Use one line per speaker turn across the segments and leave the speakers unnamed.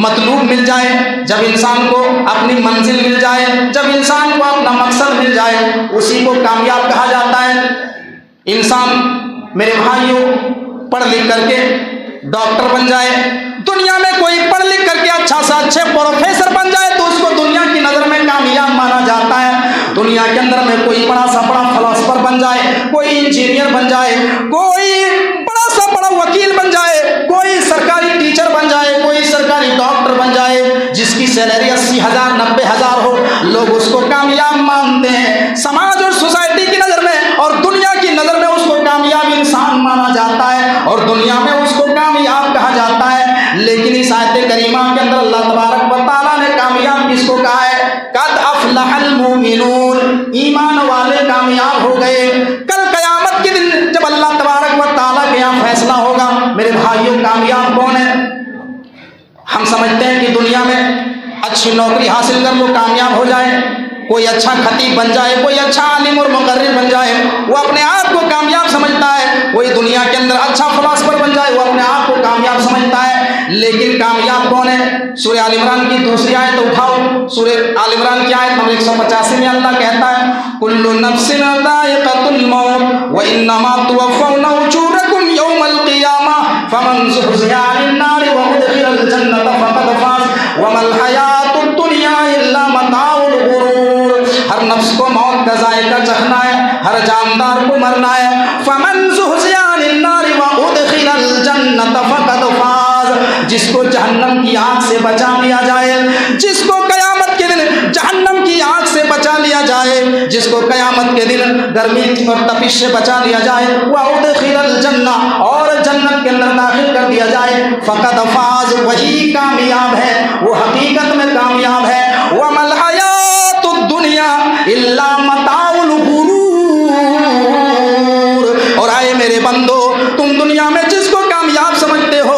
مطلوب مل جائے، جب انسان کو اپنی منزل مل جائے، جب انسان کو اپنا مقصد مل جائے، اسی کو کامیاب کہا جاتا ہے۔ انسان میرے بھائیوں پڑھ لکھ کر کے ڈاکٹر بن جائے، دنیا میں کوئی پڑھ لکھ کر کے اچھا سے اچھے پروفیسر بن جائے تو اس کو دنیا کی نظر میں کامیاب مانا جاتا ہے۔ دنیا کے اندر میں کوئی بڑا سا بڑا فلاسفر بن جائے، کوئی انجینئر بن جائے، کوئی بڑا سا بڑا وکیل بن جائے، کوئی سرکاری ٹیچر بن جائے، کوئی سرکاری ڈاکٹر بن جائے، جس کی سیلری 80,000 90,000 ہو، لوگ اس کو کامیاب مانتے ہیں سماج اور سوسائٹی کی نظر میں، اور دنیا کی نظر میں اس کو کامیاب انسان مانا جاتا ہے، اور دنیا میں اس کو کامیاب کہا جاتا ہے۔ لیکن اس آیت کریمہ کے اندر اللہ تبارک و تعالیٰ نے کامیاب کس کو کہا ہے؟ قد افلح المؤمنون، ایمان والے کامیاب ہو گئے۔ کل قیامت کے دن جب اللہ تبارک و تعالیٰ کے یہاں فیصلہ ہوگا، میرے بھائیوں کامیاب کون ہے؟ ہم سمجھتے ہیں کہ دنیا میں اچھی نوکری حاصل کر لو کامیاب ہو جائے، کوئی اچھا خطیب بن جائے، کوئی اچھا عالم اور مقرر بن جائے، وہ اپنے آپ کو کامیاب سمجھتا ہے، کوئی دنیا کے اندر اچھا فلاسفر بن جائے، وہ اپنے آپ کو کامیاب سمجھتا ہے۔ لیکن کامیاب کون ہے؟ سورہ آل عمران کی دوسری آیت اٹھاؤ، سورہ آل عمران کی آیت نمبر 185 میں اللہ کہتا ہے کل نفس ذائقۃ الموت وانما توفون اجورکم یوم القیامہ فمن زحزح عن النار وادخل الجنۃ فقد فاز وما الحیاۃ الدنیا الا متاع الغرور۔ ہر نفس کو موت کا ذائقہ چکھنا ہے، ہر جاندار کو مرنا ہے۔ فمن زحزح عن النار وادخل الجنۃ فقد فاز، جس کو جہنم کی آگ سے بچا لیا جائے، جس کو قیامت کے دن جہنم کی آگ سے بچا لیا جائے، جس کو قیامت کے دن گرمی اور تپش سے بچا لیا جائے، وادخل الجنہ، اور جنت کے اندر داخل کر دیا جائے، فقد فاز، وہی کامیاب ہے، وہ حقیقت میں کامیاب ہے۔ وما الحیات الدنیا الا متاع الغرور۔ اور آئے میرے بندو، تم دنیا میں جس کو کامیاب سمجھتے ہو،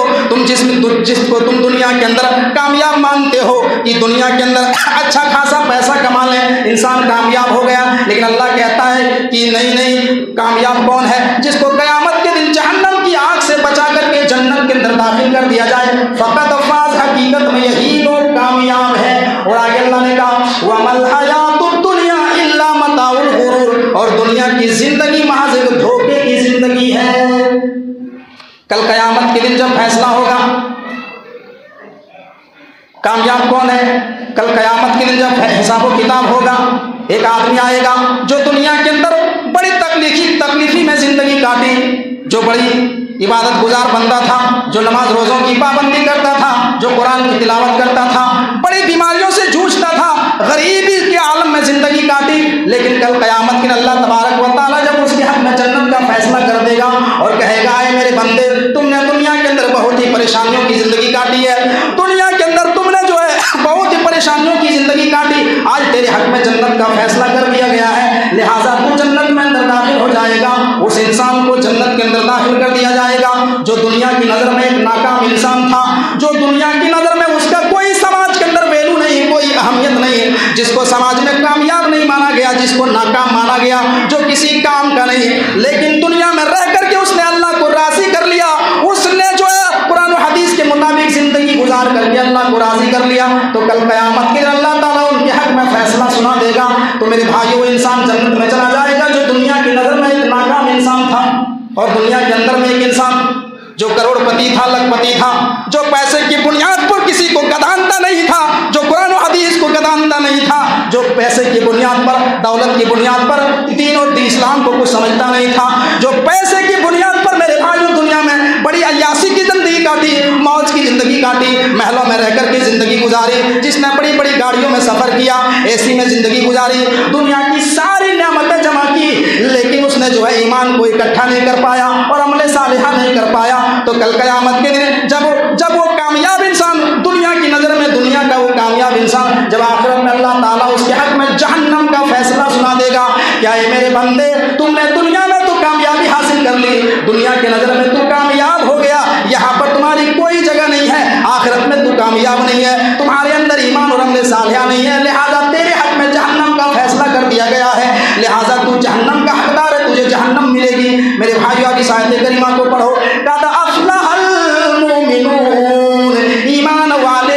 جس کو تم دنیا کے اندر کامیاب مانتے ہو کہ دنیا کے اندر اچھا خاصا پیسہ کما لیں انسان کامیاب ہو گیا، لیکن اللہ کہتا ہے کہ نہیں، کامیاب کون ہے؟ جس کو قیامت کے دن جہنم کی آگ سے بچا کر کے جنت کے اندر داخل کر دیا جائے، فقط فاز، حقیقت میں یہی لوگ کامیاب ہیں۔ اور آگے اللہ نے کہا وَمَا الْحَيَاةُ الدُّنْيَا إِلَّا مَتَاعُ الْغُرُورِ، اور دنیا کی زندگی محض ایک دھوکے کی زندگی ہے۔ کل قیامت کے دن جب فیصلہ ہوگا، کامیاب کون ہے؟ کل قیامت کے دن جب حساب و کتاب ہوگا، ایک آدمی آئے گا جو دنیا کے اندر بڑی تکلیفی میں زندگی کاٹی، جو بڑی عبادت گزار بندہ تھا، جو نماز روزوں کی پابندی کرتا تھا، جو قرآن کی تلاوت کرتا تھا، بڑی بیماریوں سے جوجھتا تھا، غریبی کے عالم میں زندگی کاٹی، لیکن کل قیامت کے دن اللہ تبارک و تعالیٰ جب اس کے حق میں جنت کا فیصلہ کر دے گا اور کہے گا اے میرے بندے، تم نے دنیا کے اندر بہت ہی پریشانیوں کی زندگی کاٹی ہے، دنیا کے اندر تم نے جو ہے بہت ہی پریشانیوں کی زندگی کاٹی، آج تیرے حق میں جنت کا فیصلہ کر دیا گیا ہے، لہٰذا تو جنت میں اندر داخل ہو جائے گا۔ اس انسان کو جنت کے اندر داخل کر دیا جائے گا جو دنیا کی نظر میں ایک ناکام انسان تھا، جو دنیا کی نظر میں اس کا کوئی سماج کے اندر ویلو نہیں، کوئی اہمیت نہیں، جس کو سماج میں کامیاب نہیں مانا گیا، جس کو ناکام مانا گیا، جو کسی کام کا نہیں، لیکن دنیا میں رہ کر کے اس نے اللہ کو راضی کر لیا، اس نے جو ہے قرآن و حدیث کے مطابق زندگی گزار کر کے اللہ کو راضی کر لیا، تو کل قیامت کے دن اللہ تعالیٰ ان کے حق میں فیصلہ سنا دے گا، تو میرے بھائیو انسان جنت میں چلا جائے گا جو دنیا کی نظر میں ایک ناکام انسان تھا، اور دنیا کے اندر میں ایک انسان جو کروڑ پتی تھا، لکھ پتی تھا، جو پیسے کی بنیاد پر کسی کو گدانتا نہیں تھا، جو قرآن و حدیث کو گدانتا نہیں تھا، جو پیسے کی بنیاد پر، دولت کی بنیاد پر دین اور اسلام کو کچھ سمجھتا نہیں تھا، جو پیسے کی بنیاد پر میرے بھائیوں دنیا میں بڑی عیاشی کی زندگی کاٹی، موج کی زندگی کاٹی، محلوں میں رہ کر کے زندگی گزاری، جس نے بڑی بڑی گاڑیوں میں سفر کیا، اے سی میں زندگی گزاری، دنیا کی ساری نعمتیں جمع کی، لیکن اس نے جو ہے ایمان کو اکٹھا نہیں کر پایا اور عمل صالحہ نہیں کر پایا، تو کل قیامت کے دن جب وہ کامیاب انسان دنیا کی نظر میں، دنیا کا وہ کامیاب انسان جب آخرت میں اللہ تعالیٰ اس کے حق میں جہنم کا فیصلہ سنا دے گا، کیا اے میرے بندے، تم نے دنیا میں تو کامیابی حاصل کر لی، دنیا کی نظر میں تو کامیاب ہو گیا، یہاں پر تمہاری کوئی جگہ نہیں ہے، آخرت میں تو کامیاب نہیں ہے، تمہارے اندر ایمان اور عمل صالحہ نہیں ہے، لہذا تیرے حق میں جہنم کا فیصلہ کر دیا گیا ہے، لہذا تو جہنم کا حقدار ہے، تجھے جہنم ملے گی۔ میرے بھائیو اب اس آیت کریمہ کو پڑھو، قد افلح المؤمنون، ایمان والے